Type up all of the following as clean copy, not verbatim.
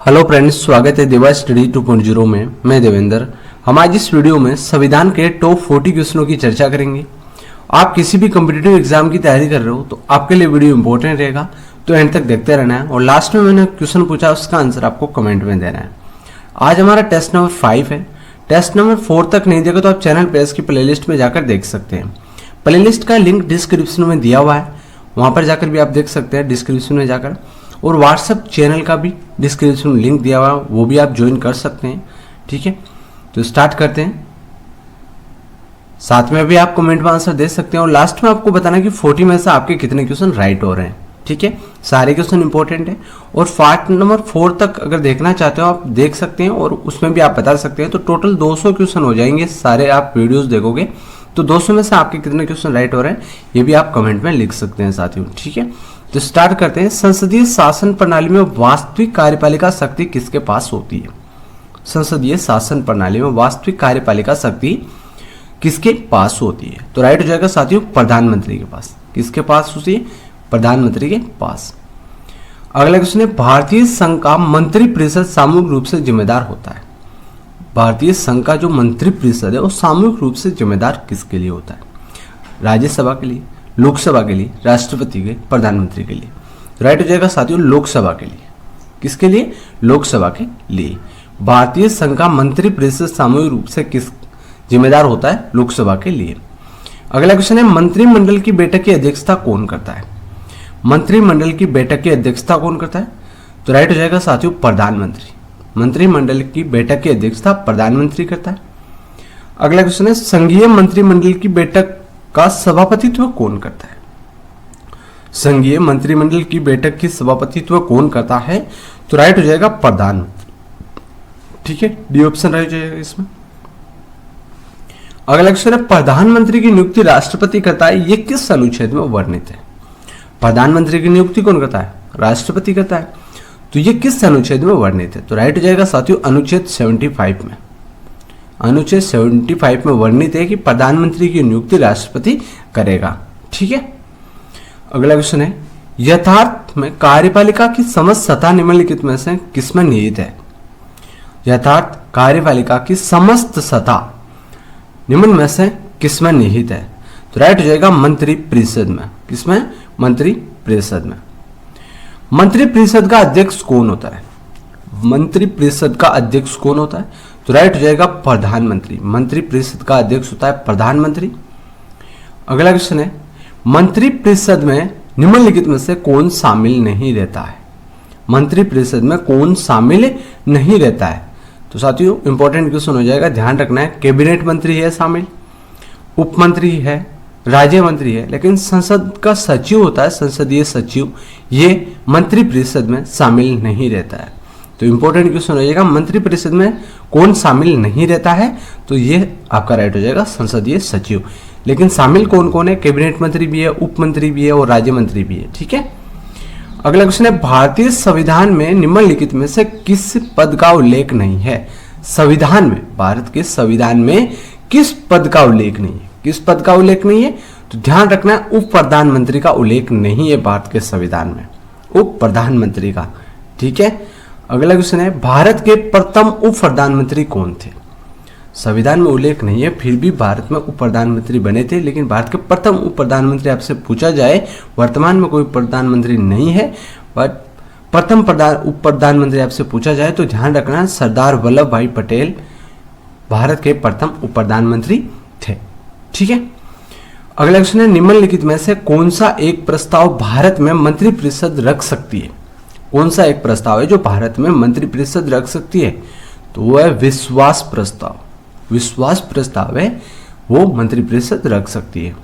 Hello friends, स्वागत है देवा स्टडी 2.0 में। मैं देवेंद्र। हम आज इस वीडियो में संविधान के टॉप 40 क्वेश्चनों की चर्चा करेंगे। आप किसी भी कॉम्पिटिटिव एग्जाम की तैयारी कर रहे हो तो आपके लिए वीडियो इंपॉर्टेंट रहेगा, तो एंड तक देखते रहना है। और लास्ट में मैंने क्वेश्चन पूछा, उसका आंसर आपको कमेंट में देना है। आज हमारा टेस्ट नंबर 5 है। टेस्ट नंबर 4 तक नहीं देखा तो आप चैनल पे इसकी प्लेलिस्ट में जाकर देख सकते हैं। प्लेलिस्ट का लिंक डिस्क्रिप्शन में दिया हुआ है, वहां पर जाकर भी आप देख सकते हैं डिस्क्रिप्शन में जाकर। और व्हाट्सएप चैनल का भी डिस्क्रिप्शन में लिंक दिया हुआ है, वो भी आप ज्वाइन कर सकते हैं। ठीक है, तो स्टार्ट करते हैं। साथ में भी आप कमेंट में आंसर दे सकते हैं और लास्ट में आपको बताना कि 40 में से आपके कितने क्वेश्चन राइट हो रहे हैं। ठीक है, सारे क्वेश्चन इंपॉर्टेंट है। और पार्ट नंबर 4 तक अगर देखना चाहते हो आप देख सकते हैं और उसमें भी आप बता सकते हैं। तो टोटल 200 क्वेश्चन हो जाएंगे, सारे आप वीडियोस देखोगे तो 200 में से आपके कितने क्वेश्चन राइट हो रहे हैं ये भी आप कमेंट में लिख सकते हैं साथियों। ठीक है, तो स्टार्ट करते हैं। संसदीय शासन प्रणाली में वास्तविक कार्यपालिका शक्ति किसके पास होती है? संसदीय शासन प्रणाली में वास्तविक कार्यपालिका शक्ति किसके पास होती है? तो राइट हो जाएगा साथियों प्रधानमंत्री के पास। किसके पास होती है? प्रधानमंत्री के पास। अगला क्वेश्चन है, भारतीय संघ का मंत्रिपरिषद सामूहिक रूप से जिम्मेदार होता है। भारतीय संघ का जो मंत्रिपरिषद है वो सामूहिक रूप से जिम्मेदार किसके लिए होता है? राज्यसभा के लिए, लोकसभा के लिए, राष्ट्रपति के, प्रधानमंत्री के लिए। राइट हो जाएगा साथियों लोकसभा के लिए। किसके लिए? लोकसभा के लिए। भारतीय संघ का मंत्रिपरिषद सामूहिक रूप से किस जिम्मेदार होता है? लोकसभा के लिए। अगला क्वेश्चन है, मंत्रिमंडल की बैठक की अध्यक्षता कौन करता है? मंत्रिमंडल की बैठक की अध्यक्षता कौन करता है? तो राइट हो जाएगा साथियों प्रधानमंत्री। मंत्रिमंडल की बैठक की अध्यक्षता प्रधानमंत्री करता है। अगला क्वेश्चन है, संघीय मंत्रिमंडल की बैठक का सभापतित्व कौन करता है? संघीय मंत्रिमंडल की बैठक की सभापतित्व कौन करता है? तो राइट हो जाएगा प्रधानमंत्री। ठीक है, डी ऑप्शन राइट हो जाएगा इसमें। अगला क्वेश्चन है, प्रधानमंत्री की नियुक्ति राष्ट्रपति करता है, ये किस अनुच्छेद में वर्णित है? प्रधानमंत्री की नियुक्ति कौन करता है? राष्ट्रपति करता है। तो ये किस अनुच्छेद में वर्णित है? तो राइट हो जाएगा साथियों अनुच्छेद 75 में। अनुच्छेद 75 में वर्णित है कि प्रधानमंत्री की नियुक्ति राष्ट्रपति करेगा। ठीक है, अगला क्वेश्चन है, यथार्थ में कार्यपालिका की समस्त सत्ता निम्नलिखित में से किसमें निहित है? यथार्थ कार्यपालिका की समस्त सत्ता निम्न में से किसमें निहित है? तो राइट हो जाएगा मंत्रिपरिषद में। किसमें? मंत्रिपरिषद में। मंत्रिपरिषद का अध्यक्ष कौन होता है? मंत्रिपरिषद का अध्यक्ष कौन होता है? तो राइट हो जाएगा प्रधानमंत्री। मंत्रिपरिषद का अध्यक्ष होता है प्रधानमंत्री। अगला क्वेश्चन है, मंत्रिपरिषद में निम्नलिखित में से कौन शामिल नहीं रहता है? मंत्रिपरिषद में कौन शामिल नहीं रहता है? तो साथियों इंपॉर्टेंट क्वेश्चन हो जाएगा, ध्यान रखना है। कैबिनेट मंत्री है शामिल, उप मंत्री है, राज्य मंत्री है, लेकिन संसद का सचिव होता है, संसदीय सचिव, ये मंत्रिपरिषद में शामिल नहीं रहता है। तो इंपॉर्टेंट क्वेश्चन हो जाएगा, मंत्रिपरिषद में कौन शामिल नहीं रहता है? तो ये आपका राइट हो जाएगा संसदीय सचिव। लेकिन शामिल कौन कौन है? कैबिनेट मंत्री भी है, उप मंत्री भी है और राज्य मंत्री भी है। ठीक है, अगला क्वेश्चन है, भारतीय संविधान में निम्नलिखित में से किस पद का उल्लेख नहीं है? संविधान में, भारत के संविधान में किस पद का उल्लेख नहीं है? किस पद का उल्लेख नहीं है? तो ध्यान रखना है, उप प्रधानमंत्री का उल्लेख नहीं है भारत के संविधान में, उप प्रधानमंत्री का। ठीक है, अगला क्वेश्चन है, भारत के प्रथम उप प्रधानमंत्री कौन थे? संविधान में उल्लेख नहीं है, फिर भी भारत में उप प्रधानमंत्री बने थे। लेकिन भारत के प्रथम उप प्रधानमंत्री आपसे पूछा जाए, वर्तमान में कोई प्रधानमंत्री नहीं है, बट प्रथम उप प्रधानमंत्री आपसे पूछा जाए तो ध्यान रखना सरदार वल्लभ भाई पटेल भारत के प्रथम उप प्रधानमंत्री थे। ठीक है, अगला क्वेश्चन है, निम्नलिखित में से कौन सा एक प्रस्ताव भारत में मंत्रिपरिषद रख सकती है? कौन सा एक प्रस्ताव है जो भारत में मंत्रिपरिषद रख सकती है? तो वो है विश्वास प्रस्ताव। विश्वास प्रस्ताव है वो मंत्रिपरिषद रख सकती है।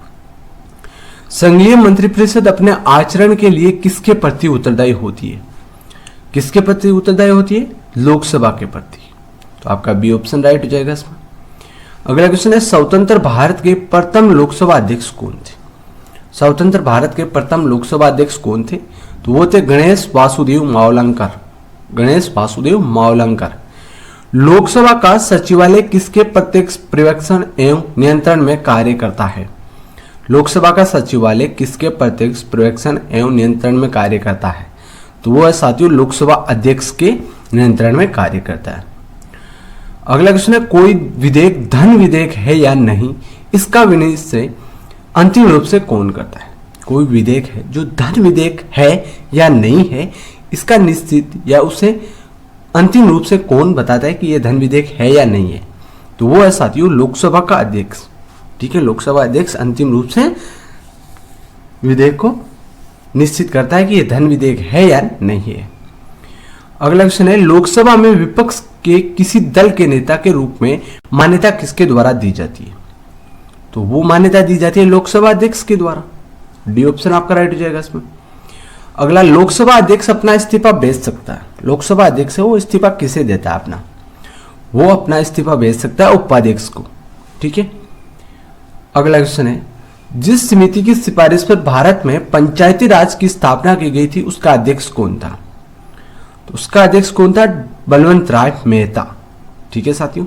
संघीय मंत्रिपरिषद अपने आचरण के लिए किसके प्रति उत्तरदायी होती है? किसके प्रति उत्तरदायी होती है? लोकसभा के प्रति। तो आपका बी ऑप्शन राइट हो जाएगा इसमें। अगला क्वेश्चन है, स्वतंत्र भारत के प्रथम लोकसभा अध्यक्ष कौन थे? स्वतंत्र भारत के प्रथम लोकसभा अध्यक्ष कौन थे? तो वो थे गणेश वासुदेव मावलंकर। गणेश वासुदेव मावलंकर। लोकसभा का सचिवालय किसके प्रत्यक्ष पर्यवेक्षण एवं नियंत्रण में कार्य करता है? लोकसभा का सचिवालय किसके प्रत्यक्ष पर्यवेक्षण एवं नियंत्रण में कार्य करता है? तो वो है साथियों लोकसभा अध्यक्ष के नियंत्रण में कार्य करता है। अगला क्वेश्चन है, कोई विधेयक धन विधेयक है या नहीं, इसका विनिश्चय अंतिम रूप से कौन करता है? कोई विधेयक है जो धन विधेयक है या नहीं है, इसका निश्चित या उसे अंतिम रूप से कौन बताता है कि यह धन विधेयक है या नहीं है? तो वो है साथियों लोकसभा का अध्यक्ष। ठीक है, लोकसभा अध्यक्ष अंतिम रूप से विधेयक को निश्चित करता है कि यह धन विधेयक है या नहीं है। अगला क्वेश्चन है, लोकसभा में विपक्ष के किसी दल के नेता के रूप में मान्यता किसके द्वारा दी जाती है? तो वो मान्यता दी जाती है लोकसभा अध्यक्ष के द्वारा। डी ऑप्शन आपका राइट हो जाएगा इसमें। अगला, लोकसभा अध्यक्ष अपना इस्तीफा भेज सकता है। लोकसभा अध्यक्ष है वो इस्तीफा किसे देता है अपना? वो अपना इस्तीफा भेज सकता है उपाध्यक्ष को। ठीक है। अगला क्वेश्चन है, जिस समिति की सिफारिश पर भारत में पंचायती राज की स्थापना की गई थी उसका अध्यक्ष कौन था? तो उसका अध्यक्ष कौन था? बलवंत राय मेहता। ठीक है साथियों,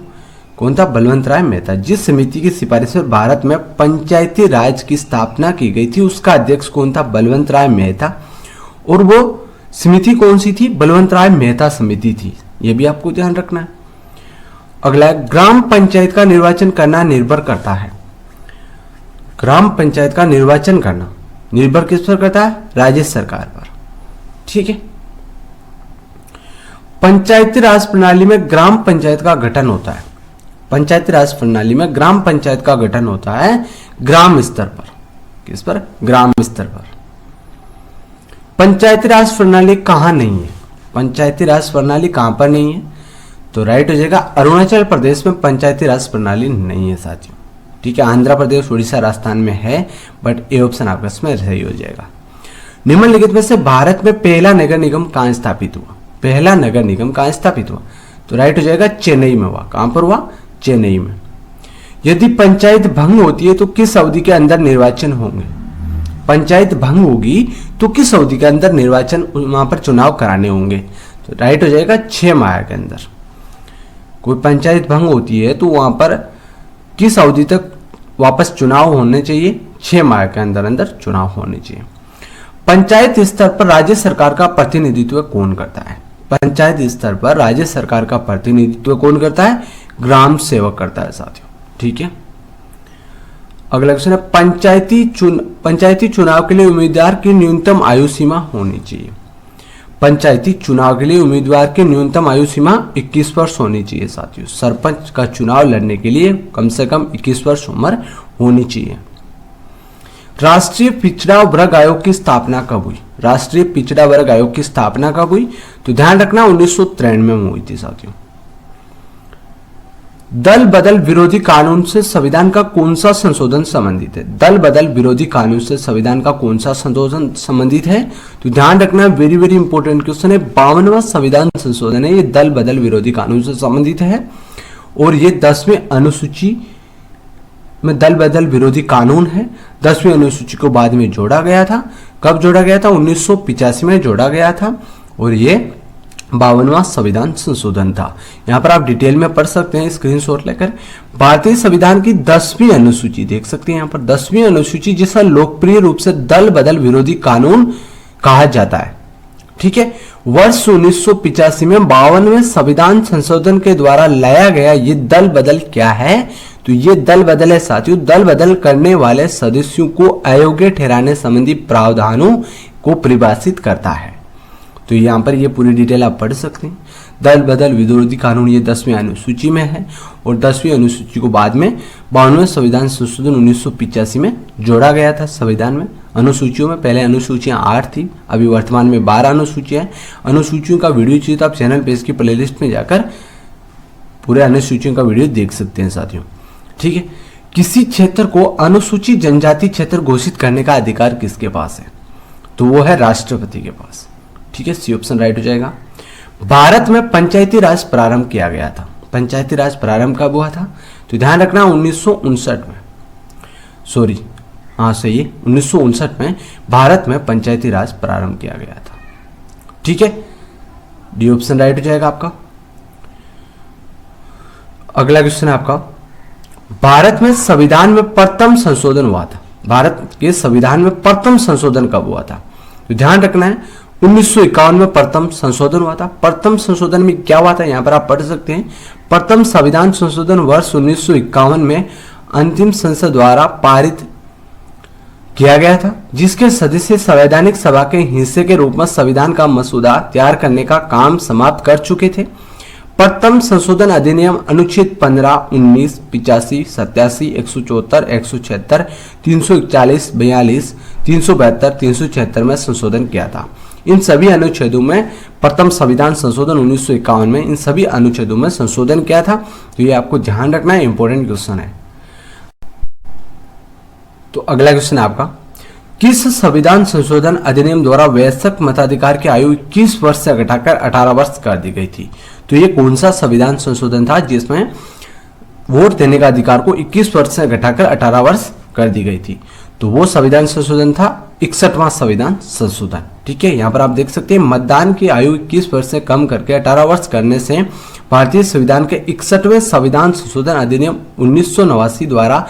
कौन था? बलवंत राय मेहता। जिस समिति की सिफारिश पर भारत में पंचायती राज की स्थापना की गई थी उसका अध्यक्ष कौन था? बलवंत राय मेहता। और वो समिति कौन सी थी? बलवंत राय मेहता समिति थी। यह भी आपको ध्यान रखना है। अगला, ग्राम पंचायत का निर्वाचन करना निर्भर करता है। ग्राम पंचायत का निर्वाचन करना निर्भर किस पर करता है? राज्य सरकार पर। ठीक है। पंचायती राज प्रणाली में ग्राम पंचायत का गठन होता है। पंचायती राज प्रणाली में ग्राम पंचायत का गठन होता है ग्राम स्तर पर। किस पर? ग्राम स्तर पर। पंचायती राज प्रणाली कहां नहीं है? पंचायती राज प्रणाली कहां पर नहीं है? तो राइट हो जाएगा अरुणाचल प्रदेश में पंचायती राज प्रणाली नहीं है साथियों। ठीक है, आंध्र प्रदेश, उड़ीसा, राजस्थान में है, बट ए ऑप्शन आपका इसमें सही हो जाएगा। निम्नलिखित में से भारत में पहला नगर निगम कहां स्थापित हुआ? पहला नगर निगम कहां स्थापित हुआ? तो राइट हो जाएगा चेन्नई में हुआ। कहां पर हुआ? चेन्नई में। यदि पंचायत भंग होती है तो किस अवधि के अंदर निर्वाचन होंगे? पंचायत भंग होगी तो किस अवधि के अंदर निर्वाचन, वहां पर चुनाव कराने होंगे? तो राइट हो जाएगा 6 माह के अंदर। कोई पंचायत भंग होती है तो वहां पर किस अवधि तक वापस चुनाव होने चाहिए? 6 माह के अंदर अंदर चुनाव होने चाहिए। पंचायत स्तर पर राज्य सरकार का प्रतिनिधित्व कौन करता है? पंचायत स्तर पर राज्य सरकार का प्रतिनिधित्व कौन करता है? ग्राम सेवक करता है साथियों। ठीक है। अगला क्वेश्चन है, पंचायती चुनाव के लिए उम्मीदवार की न्यूनतम आयु सीमा होनी चाहिए। पंचायती चुनाव के लिए उम्मीदवार की न्यूनतम आयु सीमा 21 वर्ष होनी चाहिए साथियों। सरपंच का चुनाव लड़ने के लिए कम से कम 21 वर्ष उम्र होनी चाहिए। राष्ट्रीय पिछड़ा वर्ग आयोग की स्थापना कब हुई? राष्ट्रीय पिछड़ा वर्ग आयोग की स्थापना कब हुई? तो ध्यान रखना 1993 में हुई थी साथियों। दल बदल विरोधी कानून से संविधान का कौन सा संशोधन संबंधित है? दल बदल विरोधी कानून से संविधान का कौन सा संशोधन संबंधित है? तो ध्यान रखना, वेरी वेरी इंपॉर्टेंट क्वेश्चन है। 52वां संविधान संशोधन है, ये दल बदल विरोधी कानून से संबंधित है और ये 10वीं अनुसूची में दल बदल विरोधी कानून है। 10वीं अनुसूची को बाद में जोड़ा गया था। कब जोड़ा गया था? 1985 में जोड़ा गया था और ये 52वां संविधान संशोधन था। यहां पर आप डिटेल में पढ़ सकते हैं स्क्रीनशॉट लेकर। भारतीय संविधान की 10वीं अनुसूची देख सकते हैं यहां पर, 10वीं अनुसूची जिसे लोकप्रिय रूप से दल बदल विरोधी कानून कहा जाता है। ठीक है। वर्ष 1985 में 52वें संविधान संशोधन के द्वारा लाया गया ये दल बदल क्या है? तो ये दल बदल है साथियों, दल बदल करने वाले सदस्यों को अयोग्य ठहराने संबंधी प्रावधानों को परिभाषित करता है। तो यहां पर ये पूरी डिटेल आप पढ़ सकते हैं। दल बदल विरोधी कानून ये 10वीं अनुसूची में है और 10वीं अनुसूची को बाद में 52वें संविधान संशोधन 1985 में जोड़ा गया था। संविधान में अनुसूचियों में पहले अनुसूचियां 8 थी, अभी वर्तमान में 12 अनुसूचियां हैं। अनुसूचियों का वीडियो चाहिए तो आप चैनल पे इसकी प्लेलिस्ट में जाकर पूरे अनुसूचियों का वीडियो देख सकते हैं साथियों। ठीक है। किसी क्षेत्र को अनुसूचित जनजाति क्षेत्र घोषित करने का अधिकार किसके पास है? तो वो है राष्ट्रपति के पास। ठीक है, सी ऑप्शन राइट हो जाएगा। भारत में पंचायती राज प्रारंभ किया गया था। पंचायती राज प्रारंभ कब हुआ था? तो ध्यान रखना 1959 में, सॉरी हाँ सही है, 1959 में भारत में पंचायती राज प्रारंभ किया गया था। ठीक है, डी ऑप्शन राइट हो जाएगा आपका। अगला क्वेश्चन है आपका, भारत में संविधान में प्रथम संशोधन हुआ था। भारत के संविधान में प्रथम संशोधन कब हुआ था? तो ध्यान रखना है 1951 में प्रथम संशोधन हुआ था। प्रथम संशोधन में क्या हुआ था, यहां पर आप पढ़ सकते हैं। प्रथम संविधान संशोधन वर्ष 1951 में अंतिम संसद द्वारा पारित किया गया था, जिसके सदस्य संवैधानिक सभा के हिस्से के रूप में संविधान का मसौदा तैयार करने का काम समाप्त कर चुके थे। प्रथम संशोधन अधिनियम अनुच्छेद 15, 19, 85, 87, 174, 176, 341, 42, 372, 376 में संशोधन किया था। इन सभी अनुच्छेदों में प्रथम संविधान संशोधन 1951 में इन सभी अनुच्छेदों में संशोधन किया था। तो ये आपको ध्यान रखना है, इंपॉर्टेंट क्वेश्चन है। तो अगला क्वेश्चन है आपका, किस संविधान संशोधन अधिनियम द्वारा वयस्क मताधिकार की आयु 21 वर्ष से घटाकर 18 वर्ष कर दी गई थी? तो ये कौन सा संविधान संशोधन था जिसमें वोट देने का अधिकार को 21 वर्ष से घटाकर 18 वर्ष कर दी गई थी? तो वो संविधान संशोधन था 61वां संविधान संशोधन। ठीक है, यहाँ पर आप देख सकते हैं मतदान की आयु 21 वर्ष से कम करके 18 वर्ष करने से भारतीय संविधान के 61वें संविधान संशोधन अधिनियम 1989 द्वारा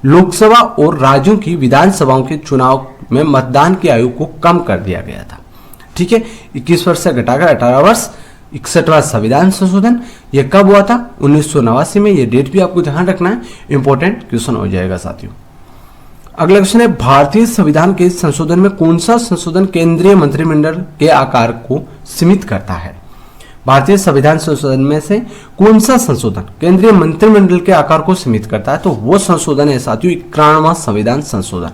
लोकसभा और राज्यों की विधानसभाओं के चुनाव में मतदान की आयु को कम कर दिया गया था। ठीक है, 21 वर्ष से घटाकर 18 वर्ष, 61वां संविधान संशोधन। यह कब हुआ था? 1989 में। यह डेट भी आपको ध्यान रखना है, इंपॉर्टेंट क्वेश्चन हो जाएगा साथियों। अगला क्वेश्चन है, भारतीय संविधान के संशोधन में कौन सा संशोधन केंद्रीय मंत्रिमंडल के आकार को सीमित करता है? भारतीय संविधान संशोधन में से कौन सा संशोधन केंद्रीय मंत्रिमंडल के आकार को सीमित करता है? तो वो संशोधन है साथियों 91वां संविधान संशोधन।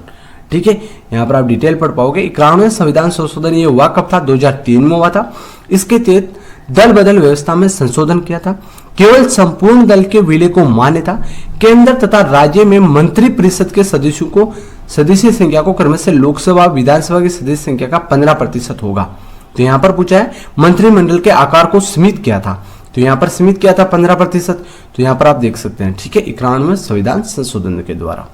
ठीक है, यहाँ पर आप डिटेल पढ़ पाओगे। 91वें संविधान संशोधन ये हुआ कब था? 2003 में हुआ था। इसके तहत दल बदल व्यवस्था में संशोधन किया था। केवल संपूर्ण दल के विलय को मान्यता, केंद्र तथा राज्य में मंत्री परिषद के सदस्यों को सदस्य संख्या को क्रम से लोकसभा विधानसभा की सदस्य संख्या का 15% होगा। तो यहाँ पर पूछा है मंत्रिमंडल के आकार को सीमित किया था, तो यहाँ पर सीमित किया था 15%। तो यहाँ पर आप देख सकते हैं। ठीक है, 91वें संविधान संशोधन के द्वारा।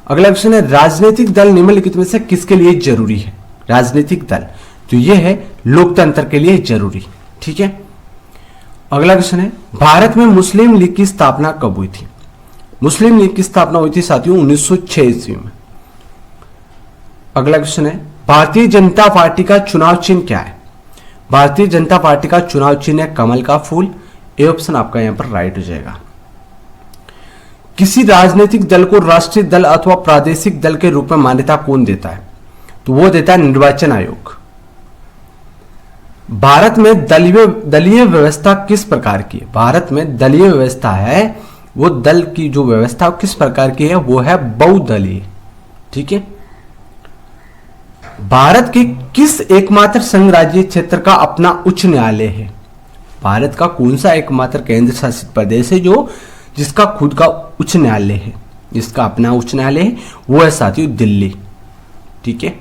अगला क्वेश्चन है, राजनीतिक दल निम्नलिखित में से किसके लिए जरूरी है? राजनीतिक दल, तो यह है लोकतंत्र के लिए जरूरी। ठीक है, अगला क्वेश्चन है, भारत में मुस्लिम लीग की स्थापना कब हुई थी? मुस्लिम लीग की स्थापना हुई थी साथियों 1906 ईस्वी में। अगला क्वेश्चन है, भारतीय जनता पार्टी का चुनाव चिन्ह क्या है? भारतीय जनता पार्टी का चुनाव चिन्ह है कमल का फूल। ए ऑप्शन आपका यहां पर राइट हो जाएगा। किसी राजनीतिक दल को राष्ट्रीय दल अथवा प्रादेशिक दल के रूप में मान्यता कौन देता है? तो वो देता है निर्वाचन आयोग। भारत में दलीय व्यवस्था किस प्रकार की है? भारत में दलीय व्यवस्था है, वो दल की जो व्यवस्था किस प्रकार की है? वो है बहुदलीय। ठीक है, भारत के किस एकमात्र संघ राज्य क्षेत्र का अपना उच्च न्यायालय है? भारत का कौन सा एकमात्र केंद्र शासित प्रदेश है जो जिसका खुद का उच्च न्यायालय है, जिसका अपना उच्च न्यायालय है? वो है साथियों दिल्ली। ठीक है,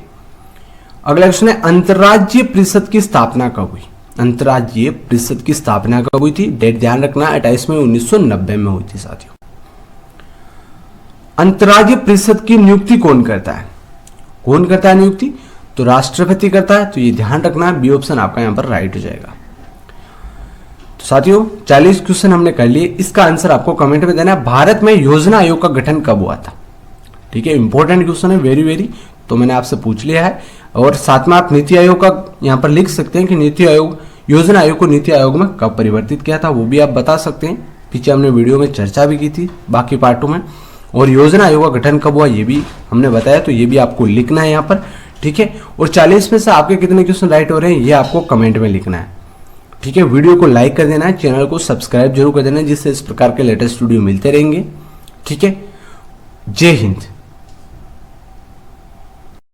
अगला क्वेश्चन है, अंतर्राज्यीय परिषद की स्थापना कब हुई? अंतर्राज्यीय परिषद की स्थापना कब हुई थी? डेट ध्यान रखना, 28 मई 1990 में हुई थी साथियों। अंतर्राज्यीय परिषद की नियुक्ति कौन करता है? कौन करता है नियुक्ति? तो राष्ट्रपति करता है। तो ये ध्यान रखना, बी ऑप्शन आपका यहां पर राइट हो जाएगा। तो साथियों 40 क्वेश्चन हमने कर लिए, इसका आंसर आपको कमेंट में देना है। भारत में योजना आयोग का गठन कब हुआ था? ठीक है, इंपॉर्टेंट क्वेश्चन है, वेरी तो मैंने आपसे पूछ लिया है। और साथ में आप नीति आयोग का यहां पर लिख सकते हैं कि नीति आयोग योजना आयोग को नीति आयोग में कब परिवर्तित किया था, वो भी आप बता सकते हैं। पीछे हमने वीडियो में चर्चा भी की थी बाकी पार्टों में। और योजना आयोग का गठन कब हुआ ये भी हमने बताया, तो ये भी आपको लिखना है यहाँ पर। ठीक है, और 40 में से आपके कितने क्वेश्चन राइट हो रहे हैं ये आपको कमेंट में लिखना है। ठीक है, वीडियो को लाइक कर देना है, चैनल को सब्सक्राइब जरूर कर देना है, जिससे इस प्रकार के लेटेस्ट वीडियो मिलते रहेंगे। ठीक है, जय हिंद।